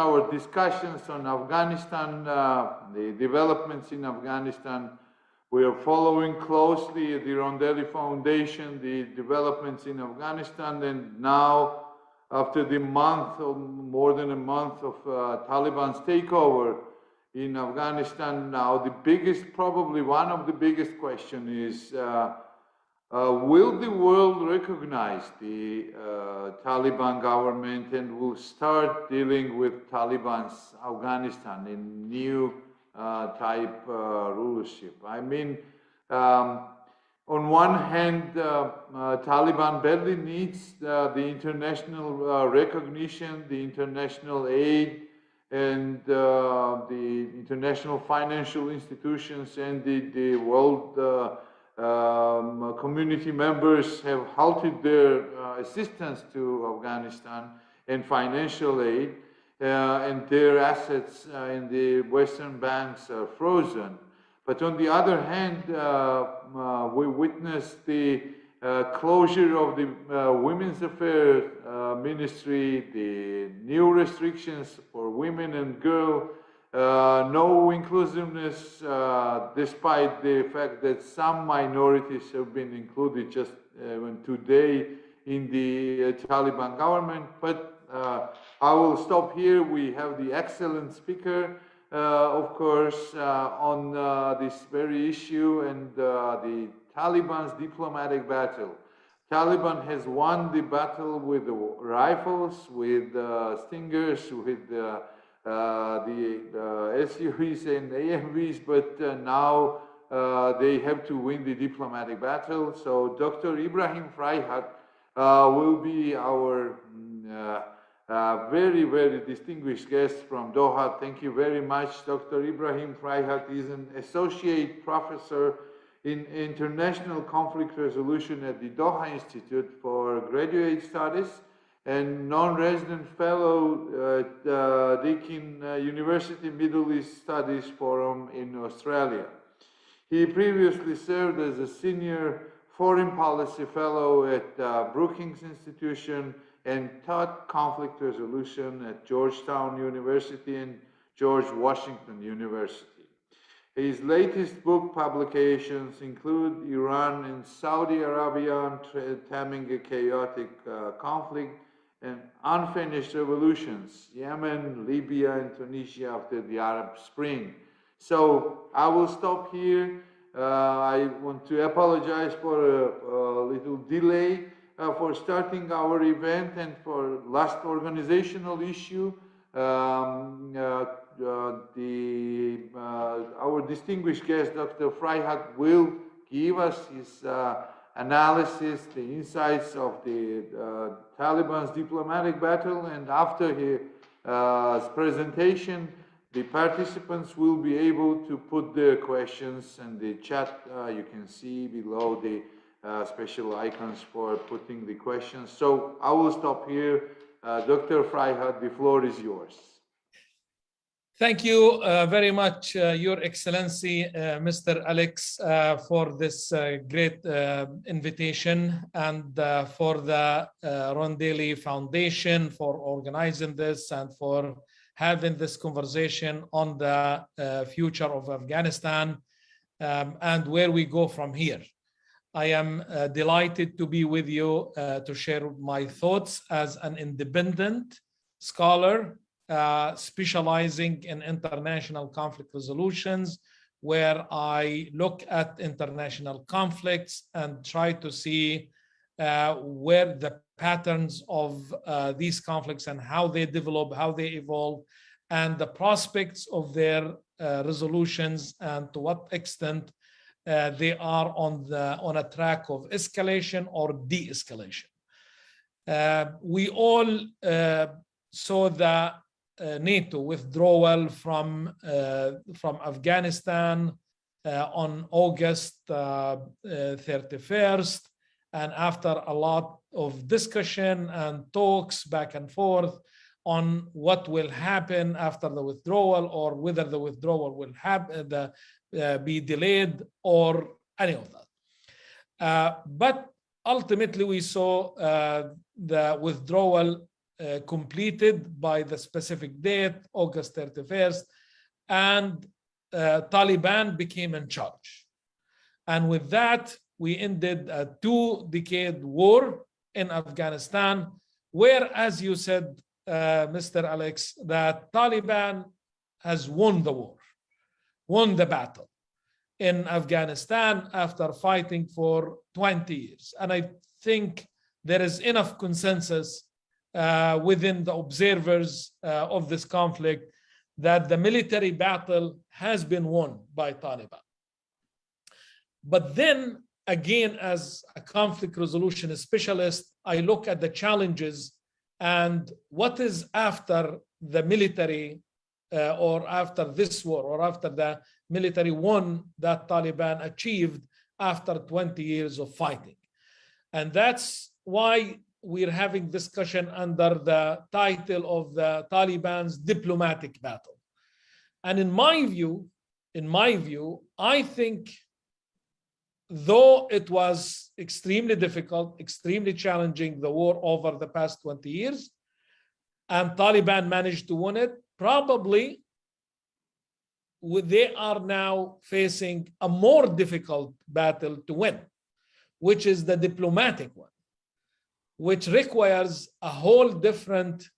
our discussions on Afghanistan, the developments in Afghanistan. We are following closely at the Rondelli Foundation the developments in Afghanistan, and now, after the month or more than a month of Taliban's takeover in Afghanistan, now the biggest, probably one of the biggest question is, will the world recognize the Taliban government and will start dealing with Taliban's Afghanistan in new type rulership? I mean, on one hand, Taliban badly needs the international recognition, the international aid, and the international financial institutions and the world community members have halted their assistance to Afghanistan and financial aid, and their assets in the Western banks are frozen. But on the other hand, we witnessed the closure of the Women's Affairs Ministry, the new restrictions for women and girls, no inclusiveness, despite the fact that some minorities have been included just today in the Taliban government. But I will stop here. We have the excellent speaker, of course, on this very issue and the Taliban's diplomatic battle. Taliban has won the battle with the rifles, with stingers, with the SUVs and AMVs, but now they have to win the diplomatic battle. So Dr. Ibrahim Fraihat will be our very, very distinguished guest from Doha. Thank you very much. Dr. Ibrahim Fraihat is an associate professor in international conflict resolution at the Doha Institute for Graduate Studies and non-resident fellow at Deakin University Middle East Studies Forum in Australia. He previously served as a senior foreign policy fellow at Brookings Institution and taught conflict resolution at Georgetown University and George Washington University. His latest book publications include Iran and Saudi Arabia Taming a Chaotic Conflict and Unfinished Revolutions, Yemen, Libya, and Tunisia after the Arab Spring. So I will stop here. I want to apologize for a little delay for starting our event and for last organizational issue. Our distinguished guest, Dr. Fraihat, will give us his analysis, the insights of the Taliban's diplomatic battle, and after his presentation, the participants will be able to put their questions in the chat. You can see below the special icons for putting the questions. So I will stop here. Dr. Fraihat, the floor is yours. Thank you very much, Your Excellency, Mr. Alex, for this great invitation, and for the Rondelli Foundation for organizing this and for having this conversation on the future of Afghanistan and where we go from here. I am delighted to be with you to share my thoughts as an independent scholar specializing in international conflict resolutions, where I look at international conflicts and try to see where the patterns of these conflicts and how they develop, how they evolve, and the prospects of their resolutions, and to what extent they are on a track of escalation or de-escalation. We all saw the NATO withdrawal from Afghanistan on August 31st, and after a lot of discussion and talks back and forth on what will happen after the withdrawal, or whether the withdrawal will be delayed or any of that. But ultimately we saw the withdrawal completed by the specific date, August 31st, and Taliban became in charge. And with that, we ended a 2-decade war in Afghanistan, where, as you said, Mr. Alex, that Taliban has won the war, won the battle in Afghanistan after fighting for 20 years. And I think there is enough consensus within the observers of this conflict that the military battle has been won by Taliban. But then again, as a conflict resolution specialist, I look at the challenges and what is after the military or after this war or after the military won that Taliban achieved after 20 years of fighting. And that's why we're having discussion under the title of the Taliban's diplomatic battle. And in my view, I think though it was extremely difficult, extremely challenging, the war over the past 20 years, and Taliban managed to win it, probably they are now facing a more difficult battle to win, which is the diplomatic one, which requires a whole different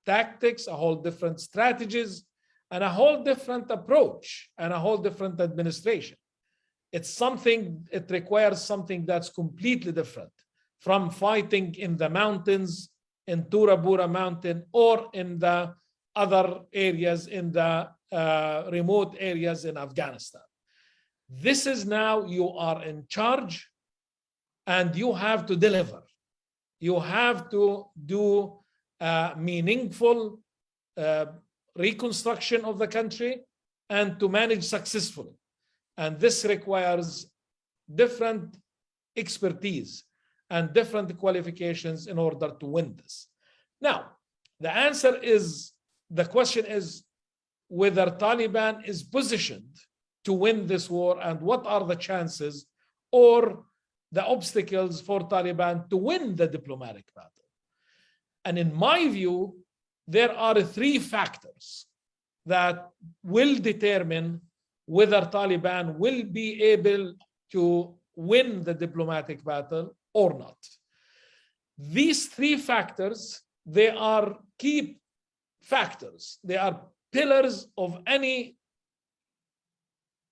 tactics, a whole different strategies, and a whole different approach, and a whole different administration. It requires something that's completely different from fighting in the mountains, in Tura Bura mountain, or in the other areas, in the remote areas in Afghanistan. This is now you are in charge and you have to deliver. You have to do meaningful reconstruction of the country and to manage successfully. And this requires different expertise and different qualifications in order to win this. Now, the question is whether Taliban is positioned to win this war and what are the chances or the obstacles for Taliban to win the diplomatic battle. And in my view, there are 3 factors that will determine whether Taliban will be able to win the diplomatic battle or not. These 3 factors, they are key factors. They are pillars of any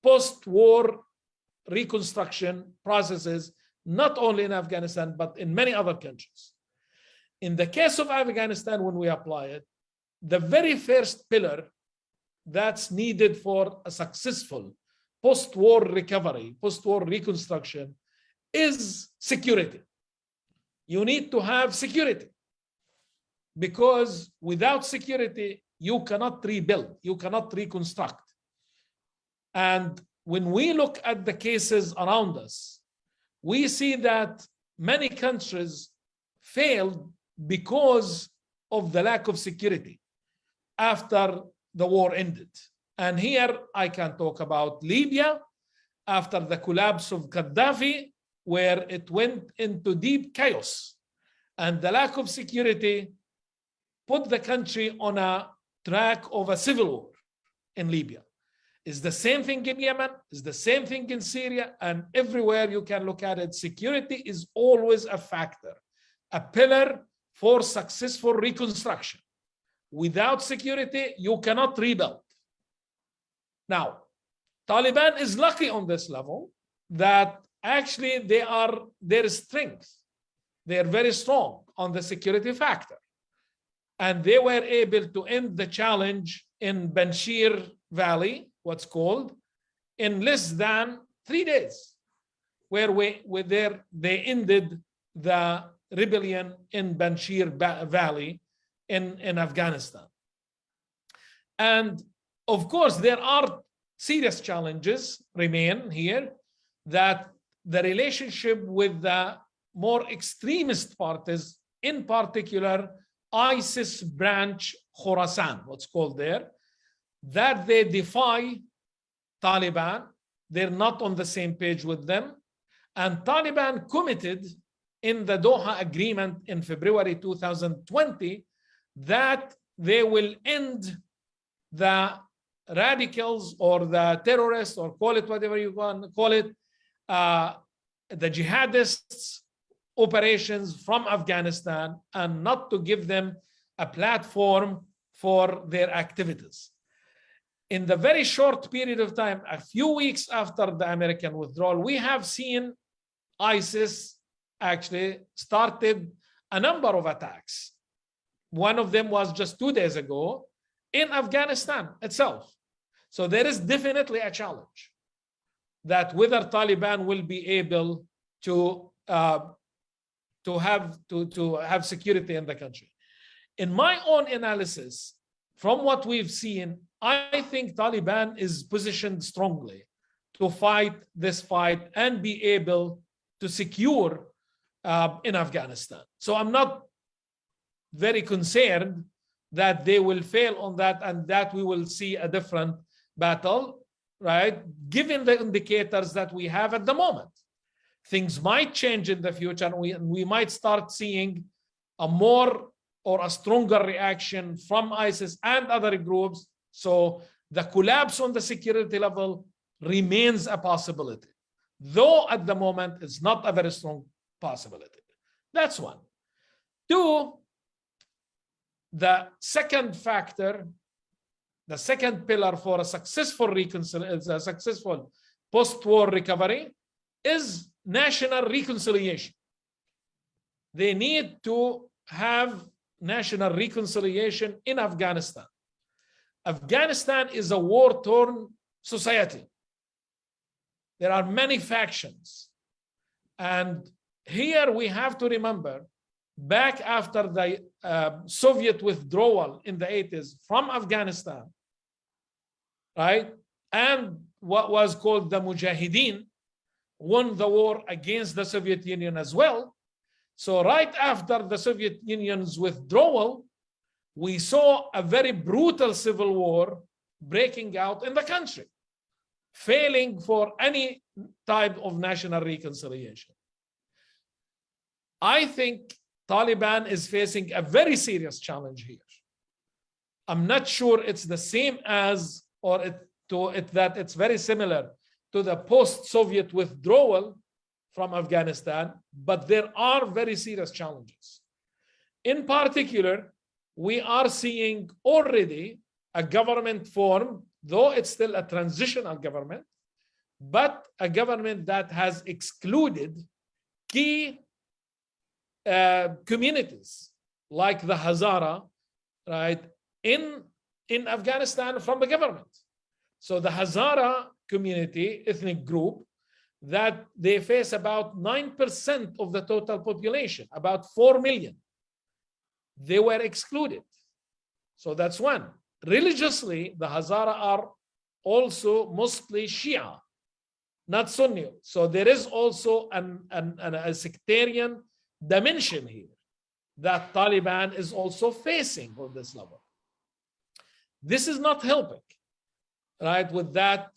post-war reconstruction processes, not only in Afghanistan, but in many other countries. In the case of Afghanistan, when we apply it, the very first pillar that's needed for a successful post-war recovery, post-war reconstruction, is security. You need to have security, because without security, you cannot rebuild, you cannot reconstruct. And when we look at the cases around us, we see that many countries failed because of the lack of security after the war ended. And here I can talk about Libya after the collapse of Gaddafi, where it went into deep chaos. And the lack of security put the country on a track of a civil war in Libya. It's the same thing in Yemen, it's the same thing in Syria, and everywhere you can look at it, security is always a factor, a pillar for successful reconstruction. Without security, you cannot rebuild. Now, Taliban is lucky on this level that actually their strength. They are very strong on the security factor. And they were able to end the challenge in Banshir Valley, what's called, in less than 3 days, where they ended the rebellion in Banshir Valley in Afghanistan. And of course, there are serious challenges remain here, that the relationship with the more extremist parties, in particular ISIS branch Khorasan, what's called there, that they defy Taliban. They're not on the same page with them. And Taliban committed in the Doha agreement in February 2020 that they will end the radicals or the terrorists, or call it whatever you want to call it, the jihadists operations from Afghanistan, and not to give them a platform for their activities. In the very short period of time, a few weeks after the American withdrawal, we have seen ISIS actually started a number of attacks. One of them was just 2 days ago in Afghanistan itself. So there is definitely a challenge that whether Taliban will be able to have security in the country. In my own analysis, from what we've seen, I think Taliban is positioned strongly to fight this fight and be able to secure in Afghanistan. So I'm not very concerned that they will fail on that and that we will see a different battle, right? Given the indicators that we have at the moment. Things might change in the future, and we might start seeing a more or a stronger reaction from ISIS and other groups. So the collapse on the security level remains a possibility, though at the moment it's not a very strong possibility. That's one. Two, the second factor, the second pillar for a successful a successful post-war recovery is national reconciliation. They need to have national reconciliation in Afghanistan. Afghanistan is a war-torn society. There are many factions. And here we have to remember, back after the Soviet withdrawal in the 80s from Afghanistan, right? And what was called the Mujahideen won the war against the Soviet Union as well. So right after the Soviet Union's withdrawal, we saw a very brutal civil war breaking out in the country, failing for any type of national reconciliation. I think Taliban is facing a very serious challenge here. I'm not sure it's the same as, or that it's very similar to the post-Soviet withdrawal from Afghanistan, but there are very serious challenges. In particular, we are seeing already a government formed, though it's still a transitional government, but a government that has excluded key communities like the Hazara, right, in Afghanistan from the government. So the Hazara community, ethnic group, that they face about 9% of the total population, about 4 million. They were excluded. So that's one. Religiously, the Hazara are also mostly Shia, not Sunni. So there is also a sectarian dimension here that Taliban is also facing on this level. This is not helping, right, with that.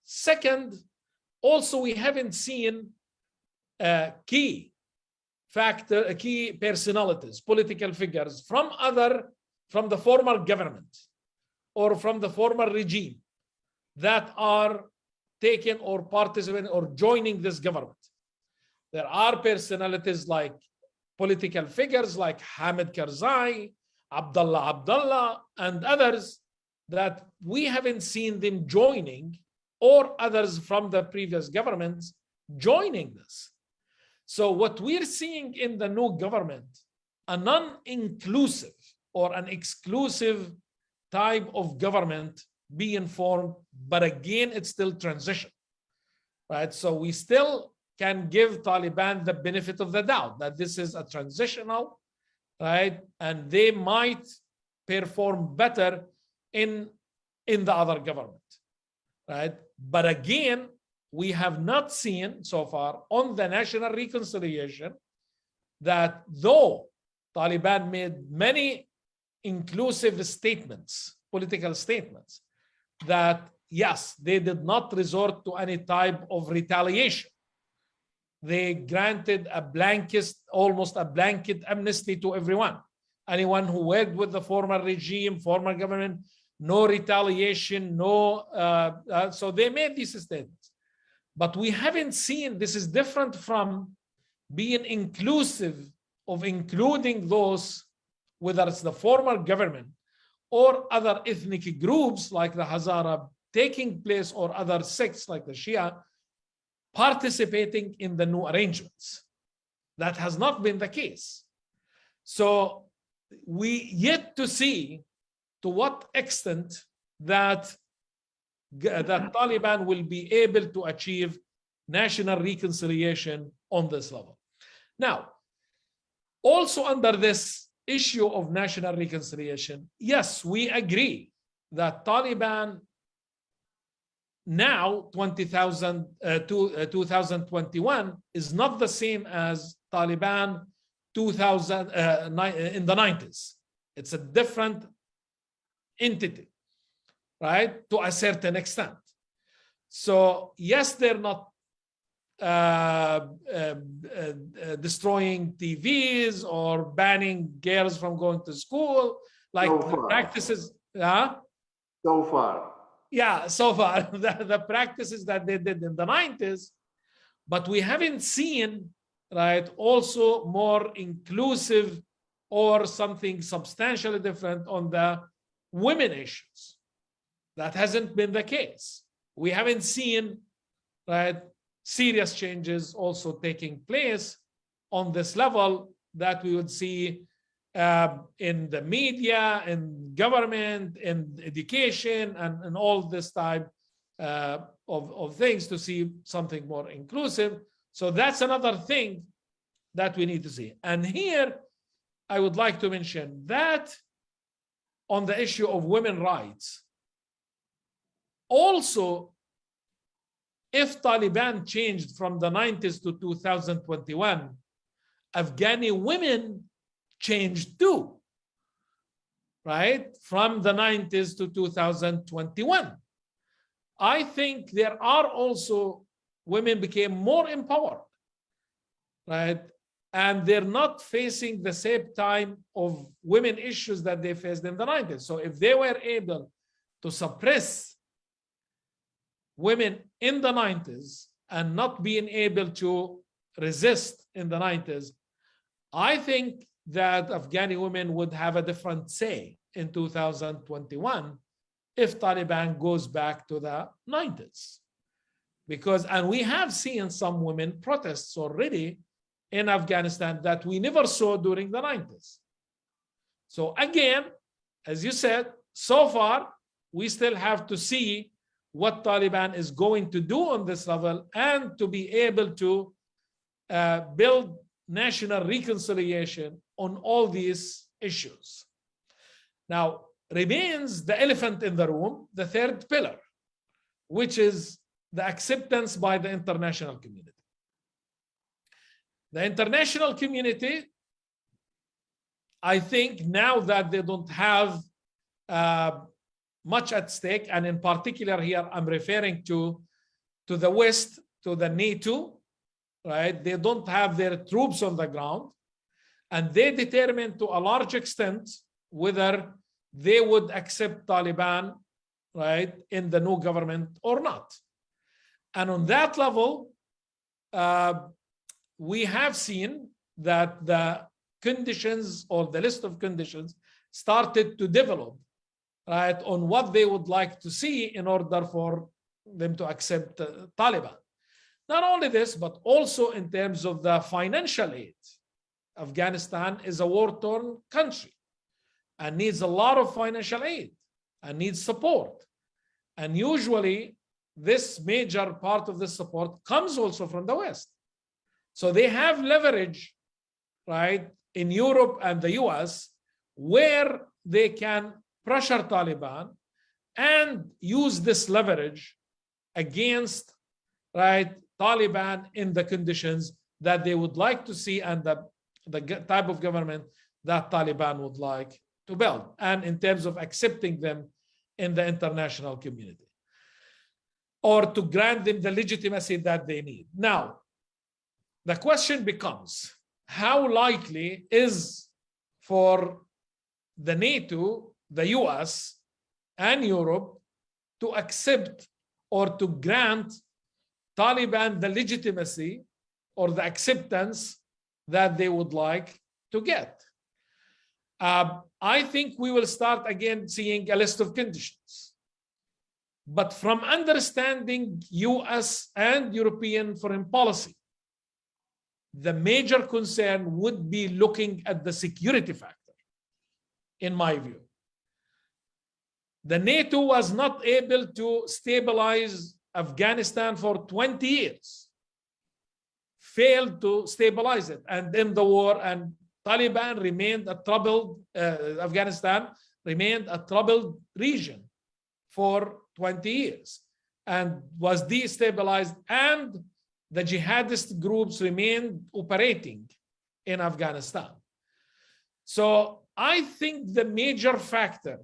Second, also we haven't seen key personalities, political figures from the former government or from the former regime that are taken or participating or joining this government. There are personalities like political figures like Hamid Karzai, Abdullah, and others that we haven't seen them joining, or others from the previous governments joining this. So what we're seeing in the new government, a non-inclusive or an exclusive type of government being formed, but again, it's still transition, right? So we still can give Taliban the benefit of the doubt that this is a transitional, right? And they might perform better in the other government, right? But again, we have not seen so far on the national reconciliation that though Taliban made many inclusive statements, political statements, that yes, they did not resort to any type of retaliation. They granted almost a blanket amnesty to everyone, anyone who worked with the former regime, former government, no retaliation, no, so they made these statements. But we haven't seen, this is different from being inclusive of including those, whether it's the former government or other ethnic groups like the Hazara taking place, or other sects like the Shia participating in the new arrangements. That has not been the case. So we yet to see to what extent that Taliban will be able to achieve national reconciliation on this level. Now, also under this issue of national reconciliation, yes, we agree that Taliban now 2021 is not the same as Taliban 2009 in the 90s. It's a different entity, right, to a certain extent. So yes, they're not destroying TVs or banning girls from going to school, like the practices. So far. Yeah, so far, the practices that they did in the 90s, but we haven't seen, right, also more inclusive or something substantially different on the women issues. That hasn't been the case. We haven't seen, right, serious changes also taking place on this level that we would see in the media, in government, in education, and all this type of things, to see something more inclusive. So that's another thing that we need to see. And here I would like to mention that on the issue of women's rights, also, if Taliban changed from the 90s to 2021, Afghani women changed too, right? From the 90s to 2021. I think there are also women became more empowered, right? And they're not facing the same time of women issues that they faced in the 90s. So if they were able to suppress women in the 90s and not being able to resist in the 90s, I think that Afghani women would have a different say in 2021 if Taliban goes back to the 90s. Because, and we have seen some women protests already in Afghanistan that we never saw during the 90s. So again, as you said, so far, we still have to see what Taliban is going to do on this level, and to be able to build national reconciliation on all these issues. Now, remains the elephant in the room, the third pillar, which is the acceptance by the international community. The international community, I think now that they don't have much at stake, and in particular here I'm referring to the West, to the NATO, right? They don't have their troops on the ground, and they determine to a large extent whether they would accept Taliban, right, in the new government or not. And on that level, we have seen that the conditions, or the list of conditions, started to develop, right, on what they would like to see in order for them to accept Taliban. Not only this, but also in terms of the financial aid. Afghanistan is a war-torn country and needs a lot of financial aid and needs support. And usually this major part of the support comes also from the West. So they have leverage, right, in Europe and the US, where they can pressure Taliban and use this leverage against, right, Taliban in the conditions that they would like to see, and the type of government that Taliban would like to build, and in terms of accepting them in the international community, or to grant them the legitimacy that they need. Now, the question becomes, how likely is for the NATO, the US, and Europe to accept or to grant Taliban the legitimacy or the acceptance that they would like to get. I think we will start again seeing a list of conditions. But from understanding US and European foreign policy, the major concern would be looking at the security factor, in my view. The NATO was not able to stabilize Afghanistan for 20 years, failed to stabilize it, and in the war, and Taliban remained a troubled, Afghanistan remained a troubled region for 20 years and was destabilized, and the jihadist groups remained operating in Afghanistan. So I think the major factor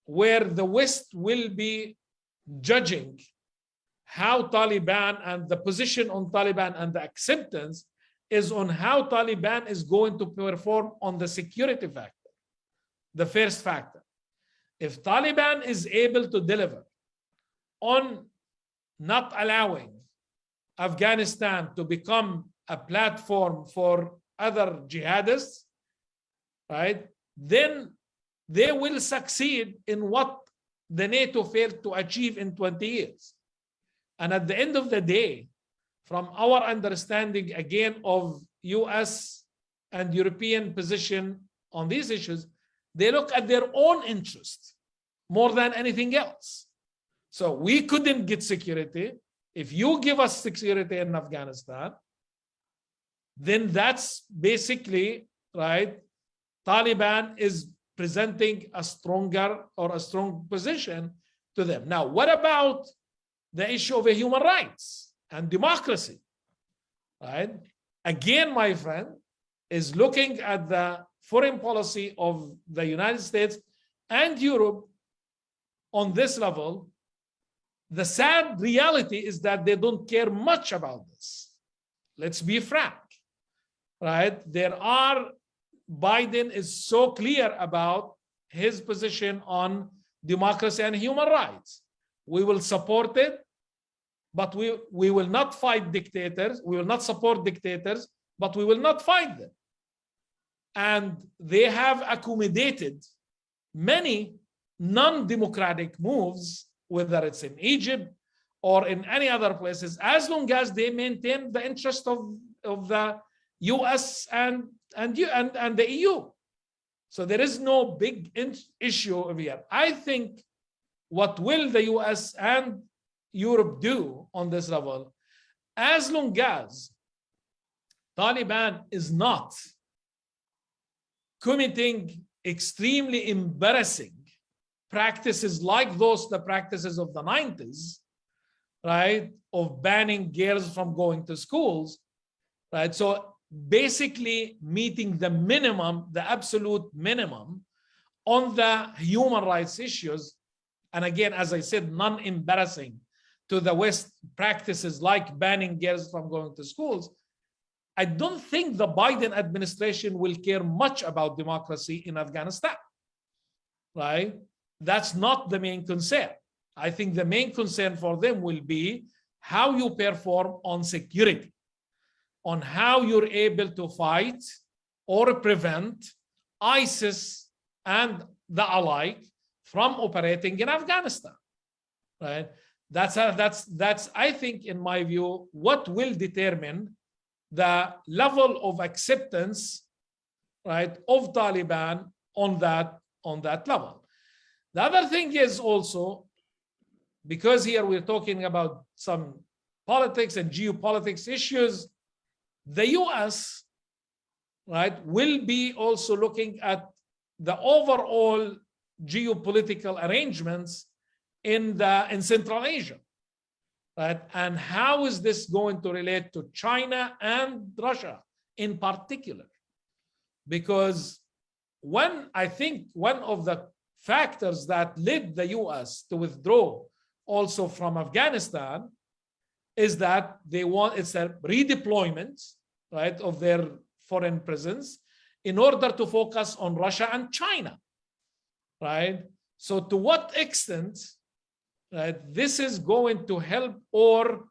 where the West will be judging how Taliban and the position on Taliban and the acceptance is on how Taliban is going to perform on the security factor, the first factor. If Taliban is able to deliver on not allowing Afghanistan to become a platform for other jihadists, right, then they will succeed in what the NATO failed to achieve in 20 years. And at the end of the day, from our understanding again of US and European position on these issues, they look at their own interest more than anything else. So we couldn't get security. If you give us security in Afghanistan, then that's basically, right, Taliban is presenting a stronger or a strong position to them. Now, what about the issue of human rights and democracy, right? Again, my friend, is looking at the foreign policy of the United States and Europe on this level. The sad reality is that they don't care much about this. Let's be frank, right? Biden is so clear about his position on democracy and human rights. We will support it, but we will not fight dictators. We will not support dictators, but we will not fight them. And they have accommodated many non-democratic moves, whether it's in Egypt or in any other places, as long as they maintain the interest of the US and the EU. So there is no big issue over here. I think what will the US and Europe do on this level, as long as Taliban is not committing extremely embarrassing practices like the practices of the 90s, right, of banning girls from going to schools, right? So basically meeting the minimum, the absolute minimum on the human rights issues. And again, as I said, non-embarrassing to the West practices like banning girls from going to schools. I don't think the Biden administration will care much about democracy in Afghanistan, right? That's not the main concern. I think the main concern for them will be how you perform on security, on how you're able to fight or prevent ISIS and the alike from operating in Afghanistan, right? That's I think, in my view, what will determine the level of acceptance, right, of Taliban on that level. The other thing is also, because here we're talking about some politics and geopolitics issues, the US, right, will be also looking at the overall geopolitical arrangements in Central Asia, right? And how is this going to relate to China and Russia in particular? Because I think one of the factors that led the US to withdraw also from Afghanistan is that it's a redeployment, right, of their foreign presence in order to focus on Russia and China, right? So to what extent, right, this is going to help or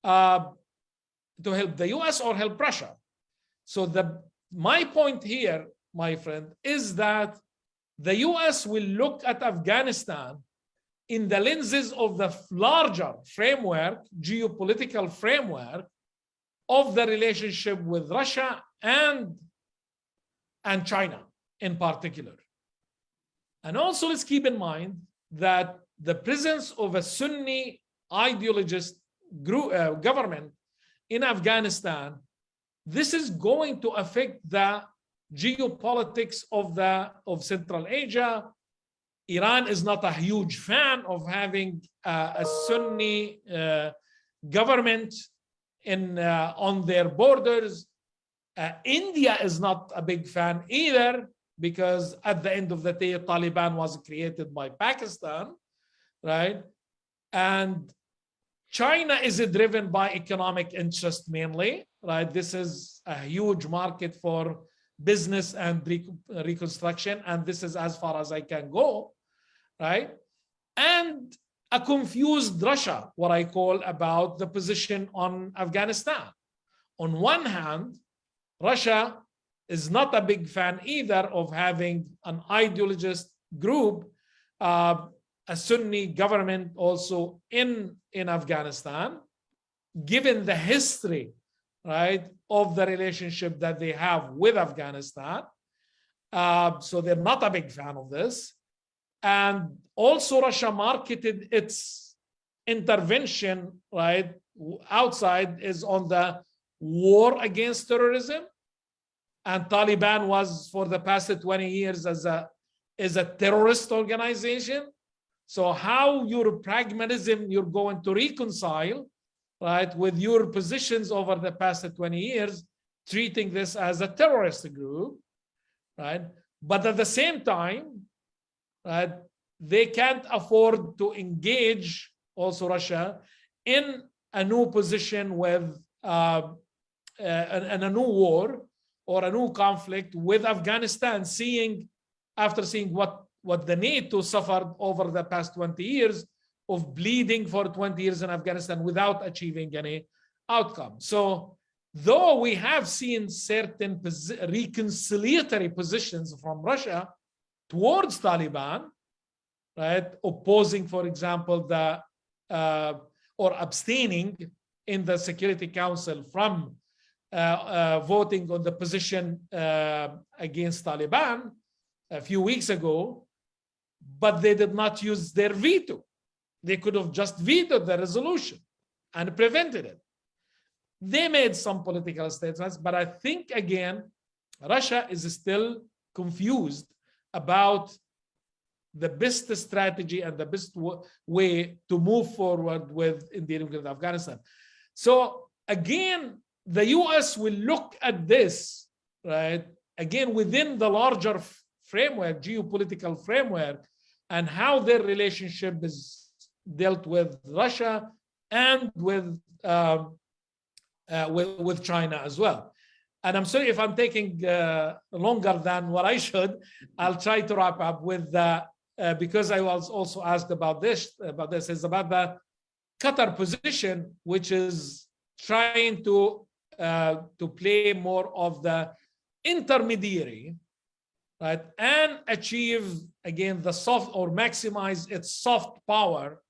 to help the US or help Russia? So my point here, my friend, is that the US will look at Afghanistan in the lenses of the larger framework, geopolitical framework of the relationship with Russia and China in particular. And also let's keep in mind that the presence of a Sunni ideologist government in Afghanistan, this is going to affect the geopolitics of Central Asia. Iran is not a huge fan of having a Sunni government on their borders. India is not a big fan either, because at the end of the day, Taliban was created by Pakistan, right? And China is driven by economic interest mainly, right? This is a huge market for business and reconstruction, and this is as far as I can go, right? And a confused Russia, what I call, about the position on Afghanistan. On one hand, Russia is not a big fan either of having an ideologist group, a Sunni government also in Afghanistan, given the history, right, of the relationship that they have with Afghanistan. So they're not a big fan of this. And also Russia marketed its intervention, right, outside is on the war against terrorism. And Taliban was for the past 20 years as a terrorist organization. So how your pragmatism you're going to reconcile, right, with your positions over the past 20 years, treating this as a terrorist group, right? But at the same time, right, they can't afford to engage also Russia in a new position with a new war or a new conflict with Afghanistan, after seeing what the NATO suffered over the past 20 years of bleeding for 20 years in Afghanistan without achieving any outcome. So though we have seen certain reconciliatory positions from Russia towards Taliban, right, opposing, for example, or abstaining in the Security Council from voting on the position against Taliban a few weeks ago, but they did not use their veto. They could have just vetoed the resolution and prevented it. They made some political statements, but I think, again, Russia is still confused about the best strategy and the best way to move forward in dealing with Afghanistan. So again, the US will look at this, right, again, within the larger framework, geopolitical framework, and how their relationship is dealt with Russia and with China as well. And I'm sorry if I'm taking longer than what I should. I'll try to wrap up with because I was also asked about this is about the Qatar position, which is trying to play more of the intermediary, right, and achieve again the soft, or maximize its soft power,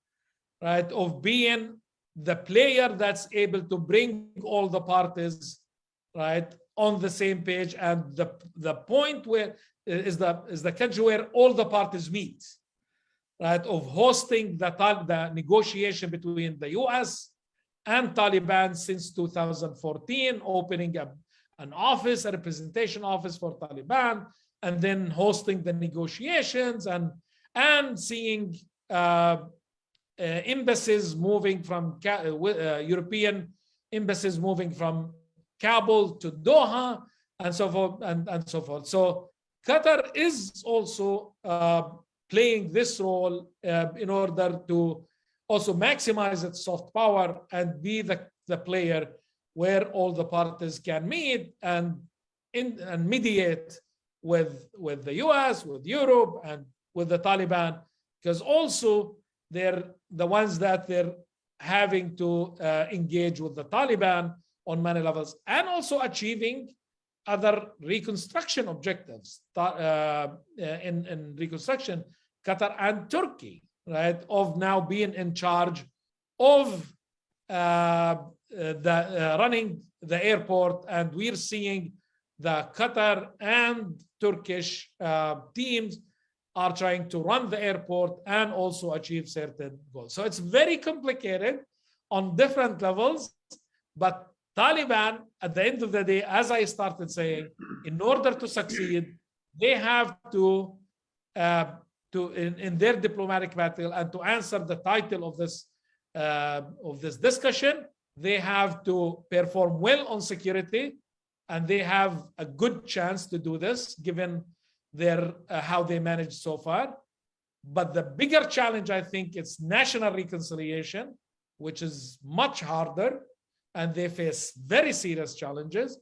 right, of being the player that's able to bring all the parties, right, on the same page, and the point where is the country where all the parties meet, right, of hosting the negotiation between the US and Taliban since 2014, opening an office, a representation office for Taliban, and then hosting the negotiations and seeing embassies moving from European embassies moving from Kabul to Doha, and so forth and so forth. So Qatar is also playing this role in order to also maximize its soft power and be the player where all the parties can meet and mediate with the US, with Europe, and with the Taliban, because also they're the ones that they're having to engage with the Taliban on many levels, and also achieving other reconstruction objectives in reconstruction, Qatar and Turkey, right, of now being in charge of running the airport. And we're seeing the Qatar and Turkish teams are trying to run the airport and also achieve certain goals. So it's very complicated on different levels, but Taliban, at the end of the day, as I started saying, in order to succeed, they have to in their diplomatic battle, and to answer the title of this discussion, they have to perform well on security, and they have a good chance to do this given their how they managed so far. But the bigger challenge, I think, is national reconciliation, which is much harder, and they face very serious challenges.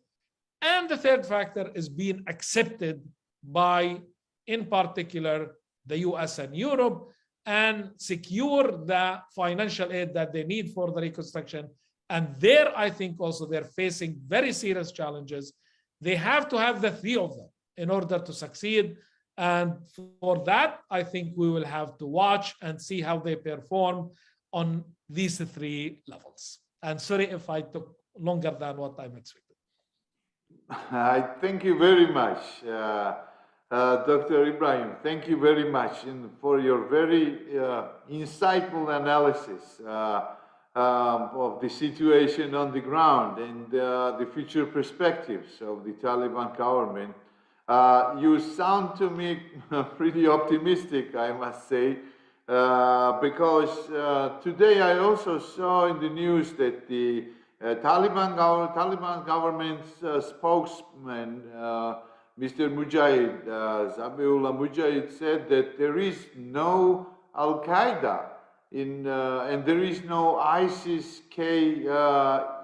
And the third factor is being accepted by, in particular, the US and Europe, and secure the financial aid that they need for the reconstruction. And there, I think also they're facing very serious challenges. They have to have the three of them in order to succeed. And for that, I think we will have to watch and see how they perform on these three levels. And sorry if I took longer than what I'm expecting. I thank you very much, Dr. Ibrahim. Thank you very much for your very insightful analysis of the situation on the ground and the future perspectives of the Taliban government. You sound to me pretty optimistic, I must say, because today I also saw in the news that the Taliban government's spokesman, Mr. Mujahid, Zabiullah Mujahid, said that there is no Al-Qaeda and there is no ISIS-K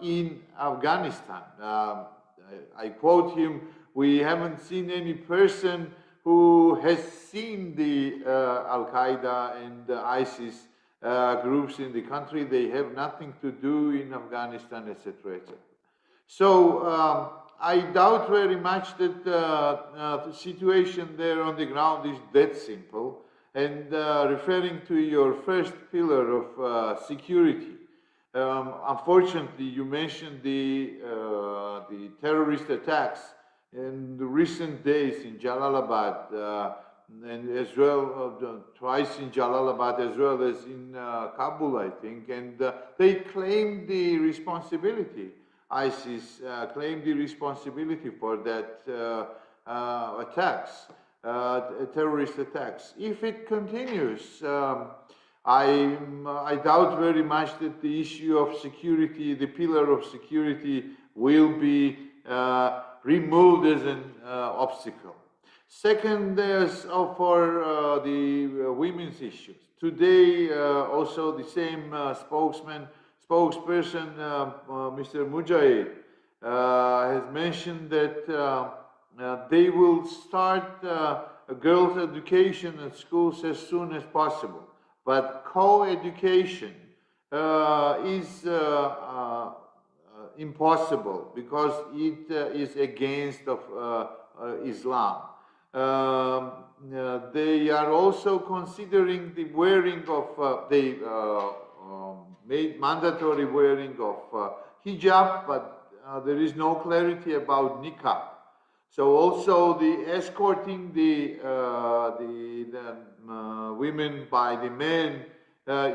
in Afghanistan. I quote him, "We haven't seen any person who has seen the Al-Qaeda and the ISIS groups in the country. They have nothing to do in Afghanistan, etc., etc." So I doubt very much that the situation there on the ground is that simple. And referring to your first pillar of security, unfortunately, you mentioned the terrorist attacks in the recent days in Jalalabad, and as well twice in Jalalabad as well as in Kabul, I think, and they claimed the responsibility. ISIS claimed the responsibility for that attacks, terrorist attacks. If it continues, I doubt very much that the issue of security, the pillar of security, will be removed as an obstacle. Second, for the women's issues. Today, also the same spokesperson, Mr. Mujahid, has mentioned that they will start girls' education at schools as soon as possible. But co-education is impossible because it is against Islam. They are also considering the wearing of made mandatory wearing of hijab, but there is no clarity about niqab. So also the escorting the women by the men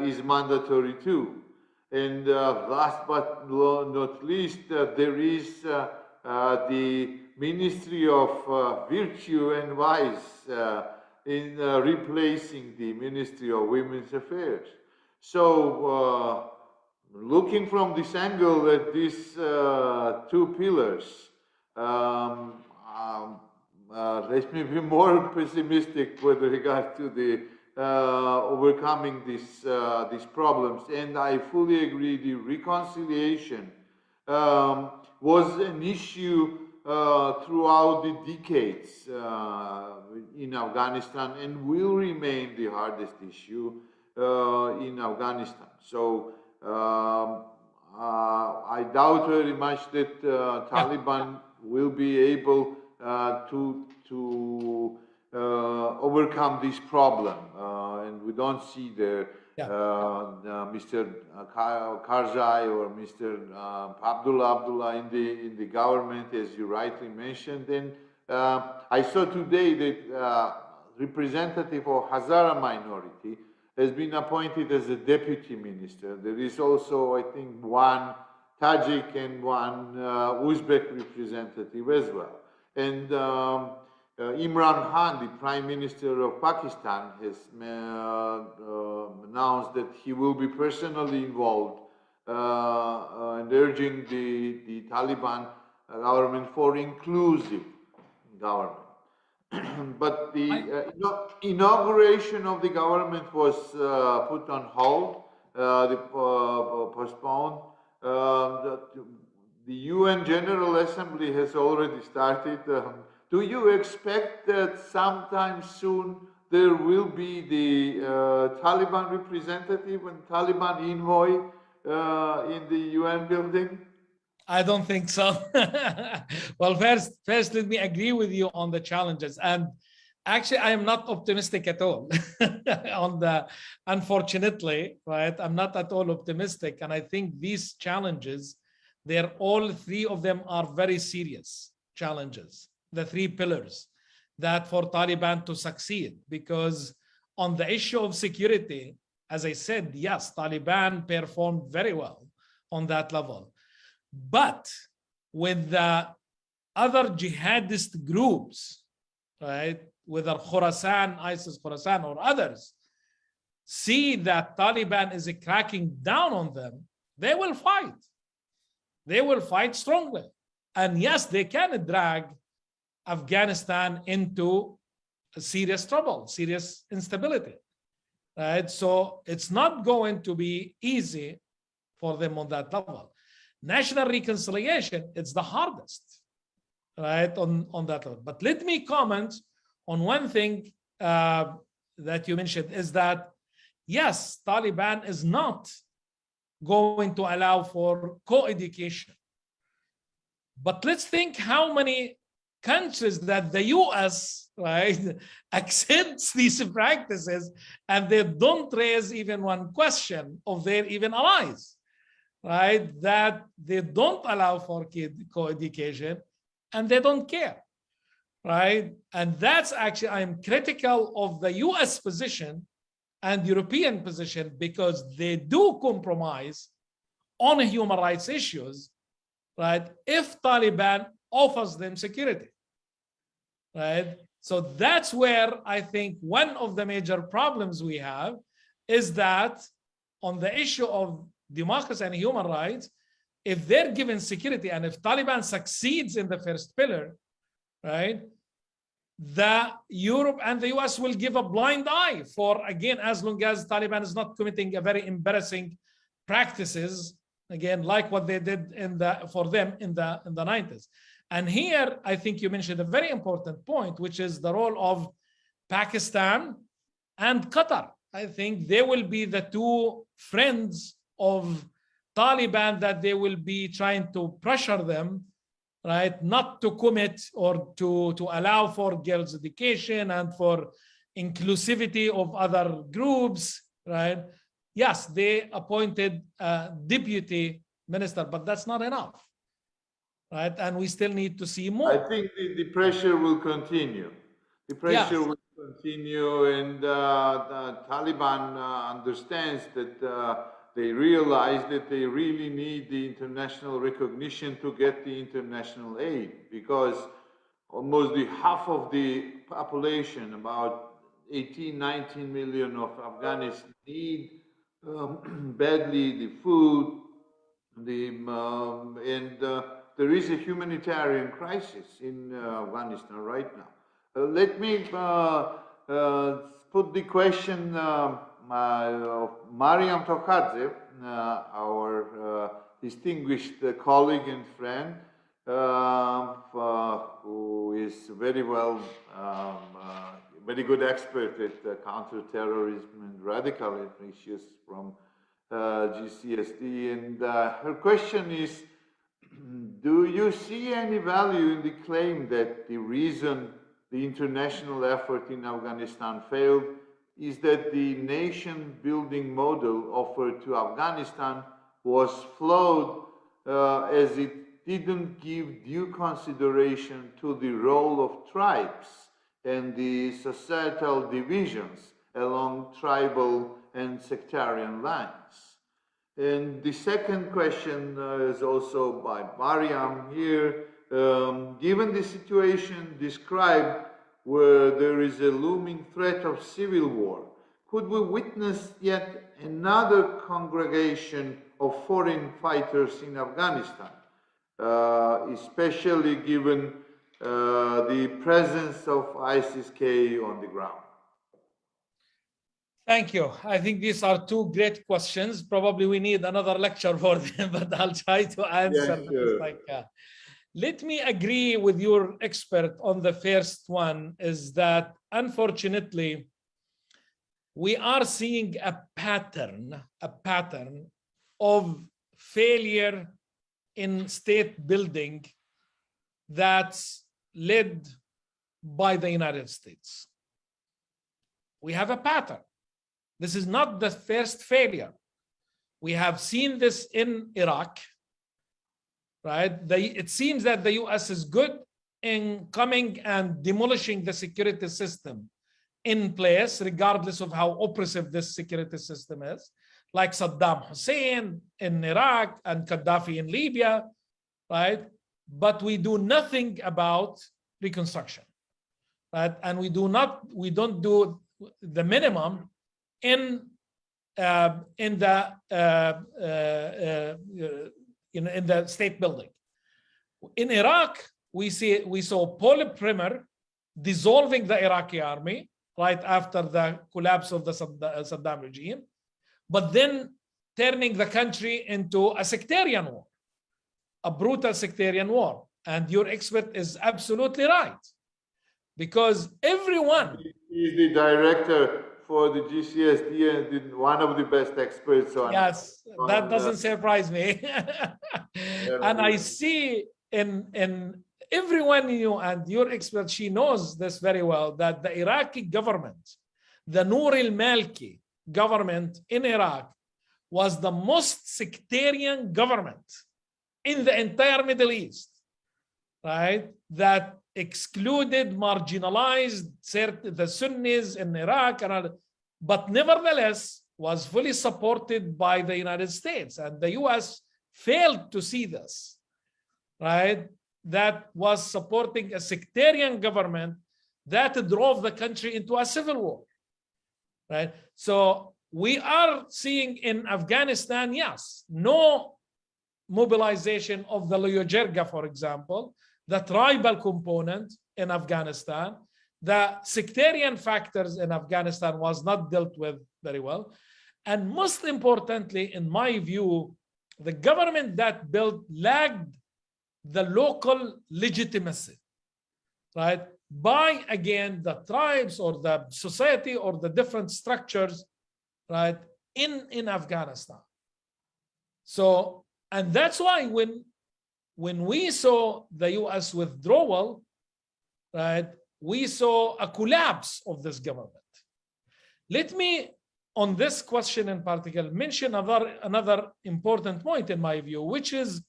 is mandatory too. And last but not least, there is the Ministry of Virtue and Vice in replacing the Ministry of Women's Affairs. So looking from this angle at these two pillars, let me be more pessimistic with regard to the overcoming these problems. And I fully agree the reconciliation was an issue throughout the decades in Afghanistan and will remain the hardest issue in Afghanistan. So I doubt very much that Taliban will be able to overcome this problem, and we don't see the Mr. Karzai or Mr. Abdullah in the government, as you rightly mentioned. And I saw today that representative of Hazara minority has been appointed as a deputy minister. There is also, I think, one Tajik and one Uzbek representative as well. And Imran Khan, the Prime Minister of Pakistan, has announced that he will be personally involved and urging the Taliban government for inclusive government. But the inauguration of the government was put on hold, postponed. The UN General Assembly has already started. Do you expect that sometime soon there will be the Taliban representative and Taliban envoy in the UN building? I don't think so. Well, first, let me agree with you on the challenges. And actually, I am not optimistic at all unfortunately, right? I'm not at all optimistic. And I think these challenges, all three of them are very serious challenges, the three pillars that for Taliban to succeed. Because on the issue of security, as I said, yes, Taliban performed very well on that level. But with the other jihadist groups, right, whether Khorasan, ISIS Khorasan or others, see that Taliban is cracking down on them, they will fight. They will fight strongly. And yes, they can drag Afghanistan into serious trouble, serious instability, right? So it's not going to be easy for them on that level. National reconciliation, it's the hardest, right, on that level. But let me comment on one thing that you mentioned, is that, yes, Taliban is not going to allow for co-education. But let's think how many countries that the US, right, accepts these practices and they don't raise even one question of their even allies, right, that they don't allow for co-education and they don't care, right? And that's actually, I'm critical of the US position and European position, because they do compromise on human rights issues, right, if Taliban offers them security, right? So that's where I think one of the major problems we have is that on the issue of democracy and human rights, if they're given security and if Taliban succeeds in the first pillar, right, the Europe and the US will give a blind eye for, again, as long as Taliban is not committing a very embarrassing practices, again, like what they did for them in the 90s. And here, I think you mentioned a very important point, which is the role of Pakistan and Qatar. I think they will be the two friends of Taliban that they will be trying to pressure them, right, not to commit or to allow for girls' education and for inclusivity of other groups, right? Yes, they appointed a deputy minister, but that's not enough, right? And we still need to see more. I think the pressure will continue. The pressure will continue, and the Taliban understands that they realize that they really need the international recognition to get the international aid, because almost half of the population, about 18, 19 million of Afghans need badly the food, and there is a humanitarian crisis in Afghanistan right now. Let me put the question of Mariam Tokadze, our distinguished colleague and friend. who is very well, very good expert at counterterrorism and radical issues from GCSD. And her question is, do you see any value in the claim that the reason the international effort in Afghanistan failed is that the nation-building model offered to Afghanistan was flawed as it didn't give due consideration to the role of tribes and the societal divisions along tribal and sectarian lines? And the second question is also by Mariam here. Given the situation described where there is a looming threat of civil war, could we witness yet another congregation of foreign fighters in Afghanistan, especially given the presence of ISIS-K on the ground? Thank you. I think these are two great questions. Probably we need another lecture for them, but I'll try to answer. Yeah, sure. Let me agree with your expert on the first one, is that unfortunately, we are seeing a pattern of failure in state building that's led by the United States. We have a pattern. This is not the first failure. We have seen this in Iraq, right? It seems that the US is good in coming and demolishing the security system in place, regardless of how oppressive this security system is, like Saddam Hussein in Iraq and Gaddafi in Libya, right? But we do nothing about reconstruction, right? And we don't do the minimum in the state building. In Iraq, we saw Paul Bremer dissolving the Iraqi army right after the collapse of the Saddam regime, but then turning the country into a sectarian war, a brutal sectarian war. And your expert is absolutely right, because everyone... He's the director for the GCSD and one of the best experts on... Yes, that doesn't surprise me. And I see in everyone you and your expert, she knows this very well, that the Iraqi government, the Noor al-Maliki government in Iraq, was the most sectarian government in the entire Middle East, right? That excluded, marginalized the Sunnis in Iraq, but nevertheless was fully supported by the United States. And the US failed to see this, right? That was supporting a sectarian government that drove the country into a civil war, right? So we are seeing in Afghanistan, yes, no mobilization of the Loyojerga, for example, the tribal component in Afghanistan. The sectarian factors in Afghanistan was not dealt with very well. And most importantly, in my view, the government that built lagged the local legitimacy, right? By, again, the tribes or the society or the different structures, right, in Afghanistan. So, and that's why when we saw the US withdrawal, right, we saw a collapse of this government. Let me, on this question in particular, mention another important point in my view, which is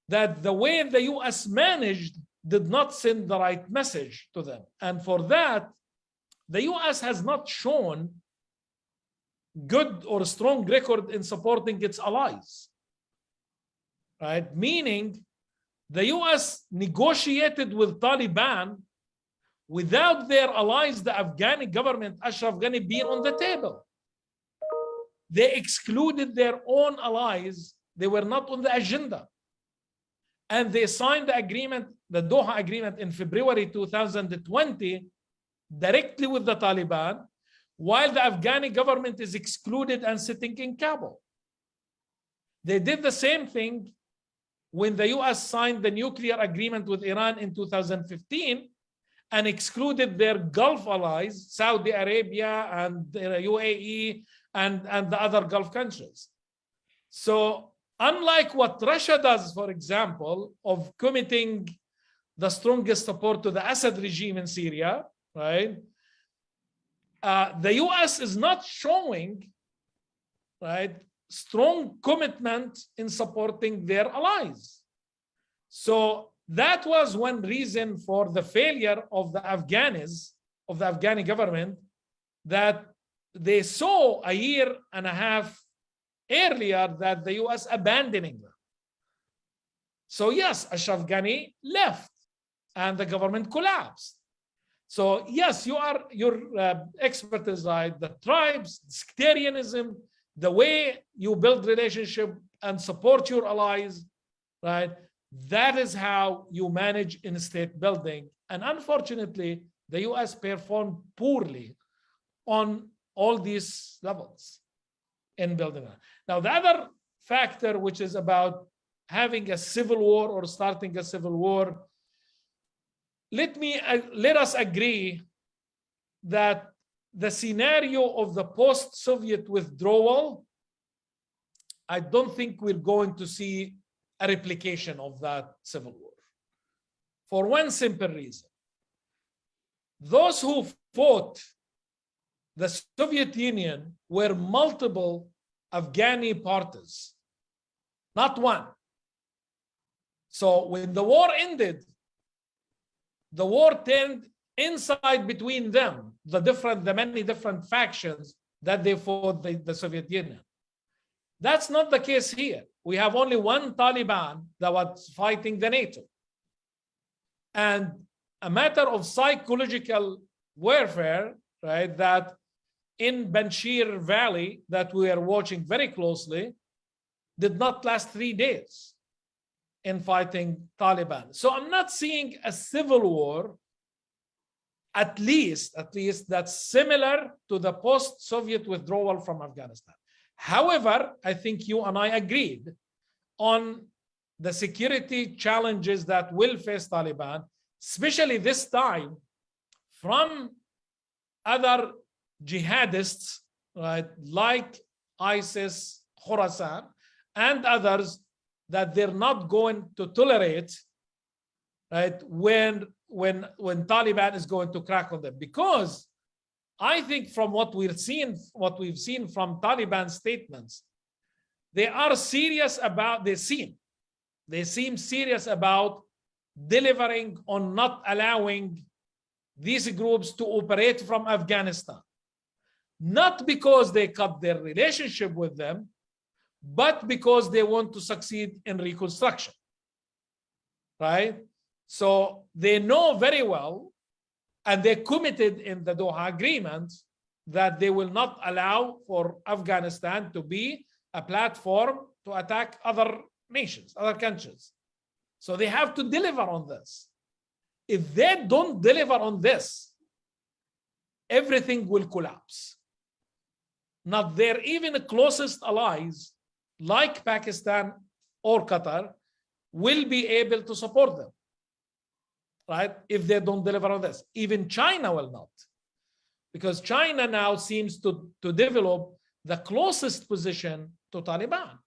that the way the US managed did not send the right message to them. And for that, the US has not shown good or strong record in supporting its allies, right? Meaning the US negotiated with Taliban without their allies, the Afghani government, Ashraf Ghani, being on the table. They excluded their own allies. They were not on the agenda. And they signed the agreement, the Doha agreement, in February 2020, directly with the Taliban, while the Afghani government is excluded and sitting in Kabul. They did the same thing when the US signed the nuclear agreement with Iran in 2015 and excluded their Gulf allies, Saudi Arabia and the UAE and the other Gulf countries. So unlike what Russia does, for example, of committing the strongest support to the Assad regime in Syria, right? The US is not showing, right, strong commitment in supporting their allies. So that was one reason for the failure of the Afghani government, that they saw a year and a half earlier that the US abandoning them. So yes, Ashraf Ghani left and the government collapsed. So yes, your expert is right. The tribes, sectarianism, the way you build relationship and support your allies, right? That is how you manage in state building. And unfortunately, the US performed poorly on all these levels in building that. Now, the other factor, which is about having a civil war or starting a civil war, let us agree that the scenario of the post-Soviet withdrawal, I don't think we're going to see a replication of that civil war. For one simple reason. Those who fought the Soviet Union were multiple Afghani parties, not one. So when the war ended, the war turned inside between them, the many different factions that they fought the Soviet Union. That's not the case here. We have only one Taliban that was fighting the NATO. And a matter of psychological warfare, right, that in Panjshir Valley that we are watching very closely did not last 3 days in fighting Taliban. So I'm not seeing a civil war, at least that's similar to the post-Soviet withdrawal from Afghanistan. However, I think you and I agreed on the security challenges that will face Taliban, especially this time from other jihadists, right, like ISIS, Khorasan, and others, that they're not going to tolerate, right, when Taliban is going to crack on them. Because I think from what we've seen from Taliban statements, they are serious about, they seem serious about delivering on not allowing these groups to operate from Afghanistan. Not because they cut their relationship with them, but because they want to succeed in reconstruction, right? So they know very well, and they committed in the Doha Agreement that they will not allow for Afghanistan to be a platform to attack other nations, other countries. So they have to deliver on this. If they don't deliver on this, everything will collapse. Not their even closest allies, like Pakistan or Qatar, will be able to support them, right? If they don't deliver on this. Even China will not. Because China now seems to develop the closest position to Taliban.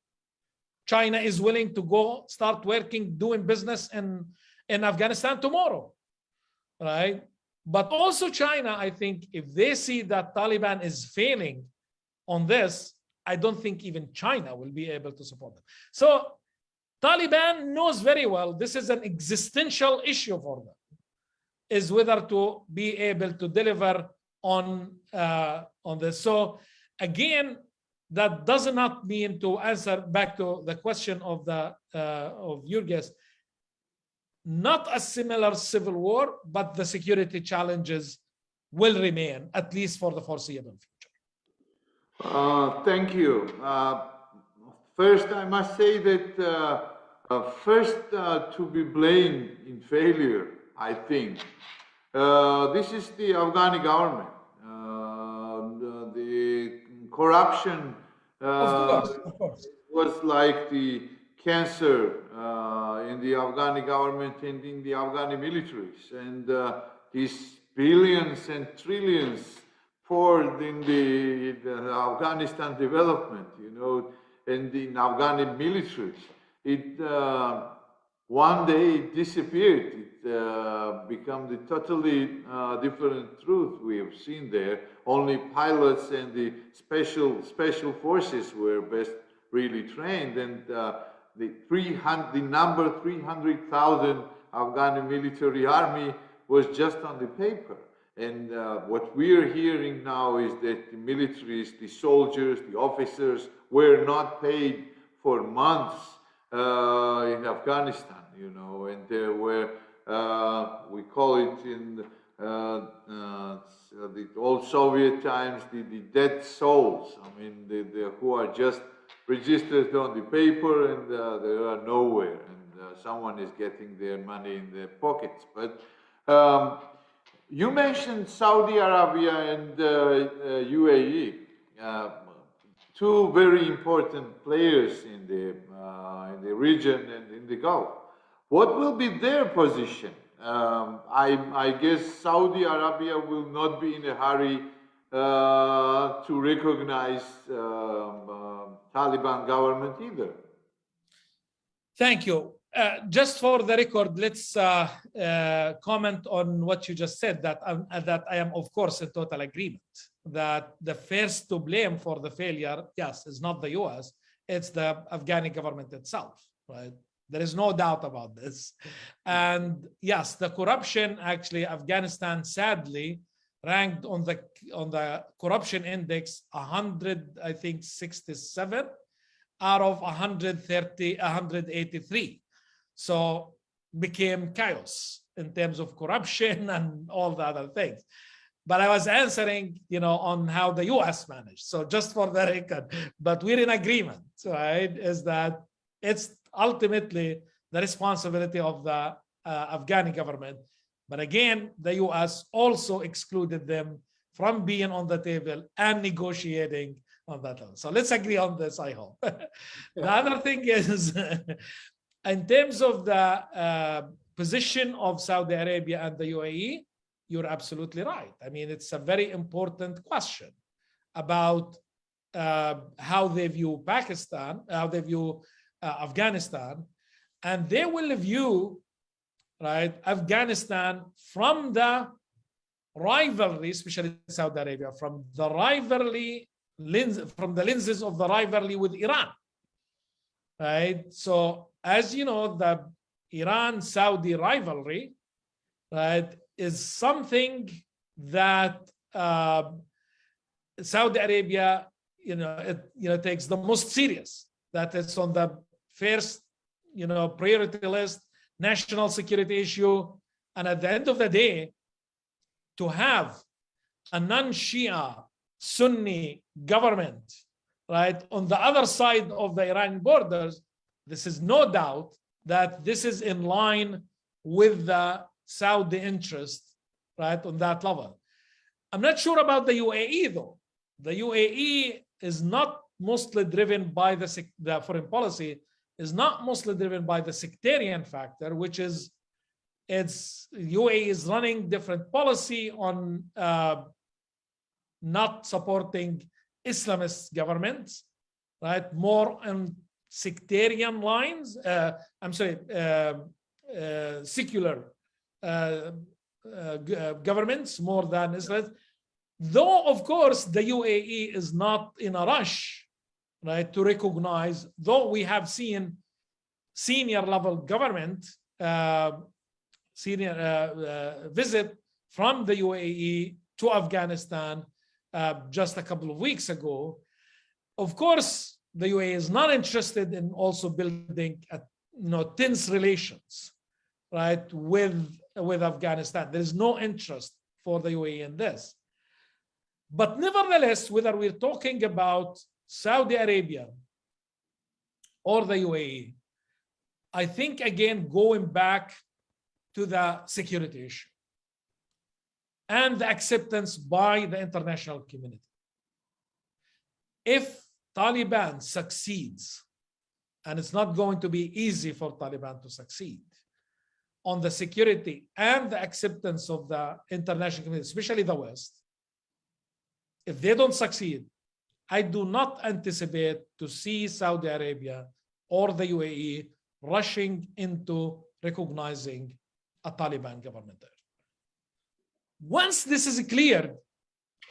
China is willing to go start doing business in Afghanistan tomorrow, right? But also China, I think, if they see that Taliban is failing on this, I don't think even China will be able to support them. So Taliban knows very well this is an existential issue for them, is whether to be able to deliver on this. So again, that does not mean, to answer back to the question of your guest, not a similar civil war, but the security challenges will remain, at least for the foreseeable future. Thank you. First, I must say that to be blamed in failure, I think, this is the Afghani government. The corruption of course. was like the cancer in the Afghani government and in the Afghani militaries, and these billions and trillions poured in the Afghanistan development, you know, and in Afghani militaries. It one day it disappeared. It became the totally different truth we have seen there. Only pilots and the special forces were best really trained, and the number 300,000 Afghani military army was just on the paper. And what we're hearing now is that the militaries, the soldiers, the officers were not paid for months in Afghanistan, you know, and there were, we call it in the old Soviet times, the dead souls. I mean, who are just registered on the paper and they are nowhere, and someone is getting their money in their pockets. But you mentioned Saudi Arabia and UAE, two very important players in the region and in the Gulf. What will be their position? I guess Saudi Arabia will not be in a hurry to recognize Taliban government either. Thank you. Just for the record, let's comment on what you just said, that I am, of course, in total agreement that the first to blame for the failure, yes, is not the US, it's the Afghani government itself, right? There is no doubt about this. And yes, the corruption, actually, Afghanistan sadly ranked on the corruption index 167 out of 183. So became chaos in terms of corruption and all the other things. But I was answering, you know, on how the US managed. So just for the record, but we're in agreement, right? Is that it's ultimately the responsibility of the Afghani government. But again, the US also excluded them from being on the table and negotiating on that level. So let's agree on this, I hope. The other thing is, in terms of the position of Saudi Arabia and the UAE, you're absolutely right. I mean, it's a very important question about how they view Pakistan, how they view Afghanistan, and they will view, right, Afghanistan from the rivalry, especially Saudi Arabia, from the rivalry lens, from the lenses of the rivalry with Iran, right? So, as you know, the Iran-Saudi rivalry, right, is something that Saudi Arabia, takes the most serious. That it's on the first, priority list, national security issue, and at the end of the day, to have a non-Shia Sunni government, right, on the other side of the Iranian borders, this is no doubt that this is in line with the Saudi interest, right, on that level. I'm not sure about the UAE though. The UAE is not mostly driven by the foreign policy is not mostly driven by the sectarian factor, which is UAE is running different policy on not supporting Islamist governments, right? More on sectarian lines. Secular governments more than Islam. Though, of course, the UAE is not in a rush, right, to recognize, though we have seen senior level government visit from the UAE to Afghanistan just a couple of weeks ago. Of course, the UAE is not interested in also building tense relations, right, with Afghanistan. There is no interest for the UAE in this. But nevertheless, whether we're talking about Saudi Arabia or the UAE, I think, again, going back to the security issue and the acceptance by the international community. If Taliban succeeds and it's not going to be easy for Taliban to succeed on the security and the acceptance of the international community, especially the West. If they don't succeed, I do not anticipate to see Saudi Arabia or the UAE rushing into recognizing a Taliban government there. Once this is cleared,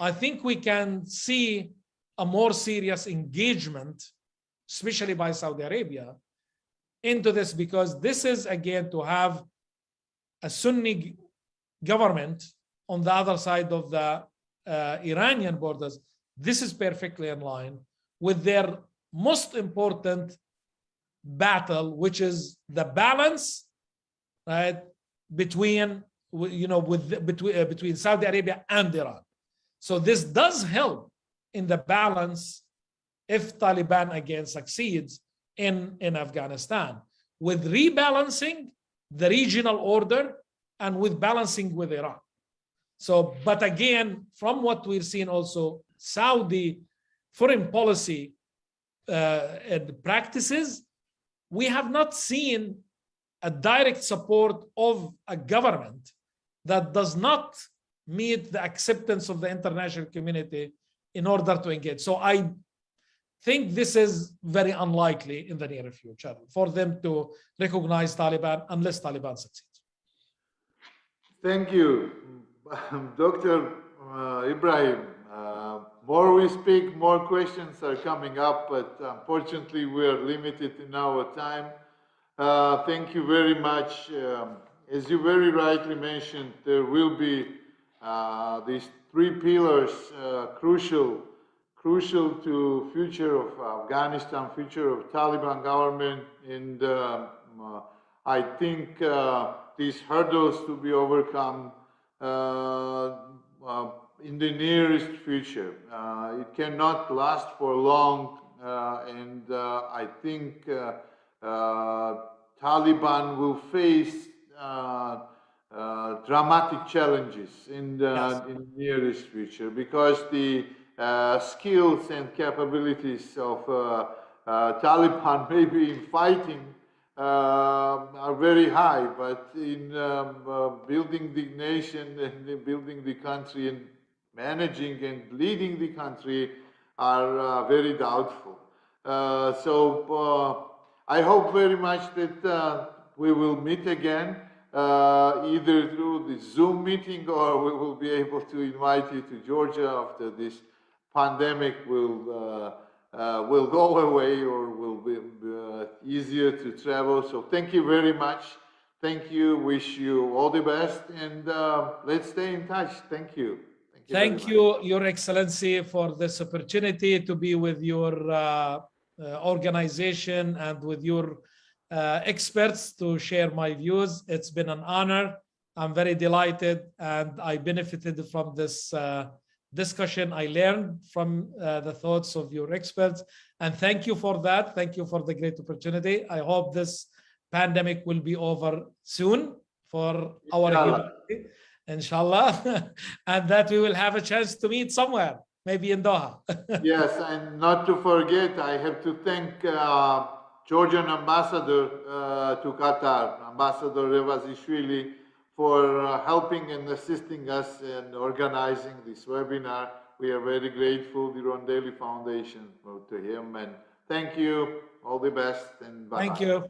I think we can see a more serious engagement, especially by Saudi Arabia, into this, because this is again to have a Sunni government on the other side of the Iranian borders. This is perfectly in line with their most important battle, which is the balance, right, between between Saudi Arabia and Iran. So this does help in the balance if Taliban again succeeds in Afghanistan, with rebalancing the regional order and with balancing with Iran. So, but again, from what we've seen also, Saudi foreign policy and practices, we have not seen a direct support of a government that does not meet the acceptance of the international community in order to engage. So I think this is very unlikely in the near future for them to recognize Taliban unless Taliban succeeds. Thank you, Dr. Ibrahim. More we speak, more questions are coming up, but unfortunately we are limited in our time. Thank you very much. As you very rightly mentioned, there will be these three pillars crucial to future of Afghanistan, future of Taliban government, and I think these hurdles to be overcome in the nearest future. It cannot last for long, and I think Taliban will face dramatic challenges in the nearest future, because the skills and capabilities of Taliban, maybe in fighting, are very high, but in building the nation and building the country and managing and leading the country are very doubtful. So I hope very much that we will meet again, either through the Zoom meeting, or we will be able to invite you to Georgia after this pandemic will go away, or will be easier to travel. So thank you very much. Thank you. Wish you all the best, and let's stay in touch. Thank you. Thank you, Your Excellency, for this opportunity to be with your organization and with your experts to share my views. It's been an honor. I'm very delighted, and I benefited from this discussion. I learned from the thoughts of your experts, and thank you for that. Thank you for the great opportunity. I hope this pandemic will be over soon for our humanity, inshallah, and that we will have a chance to meet somewhere, maybe in Doha. Yes, and not to forget, I have to thank Georgian ambassador to Qatar, Ambassador Revazishvili, for helping and assisting us in organizing this webinar. We are very grateful, the Rondelli Foundation, to him, and thank you. All the best, and bye-bye. Thank you.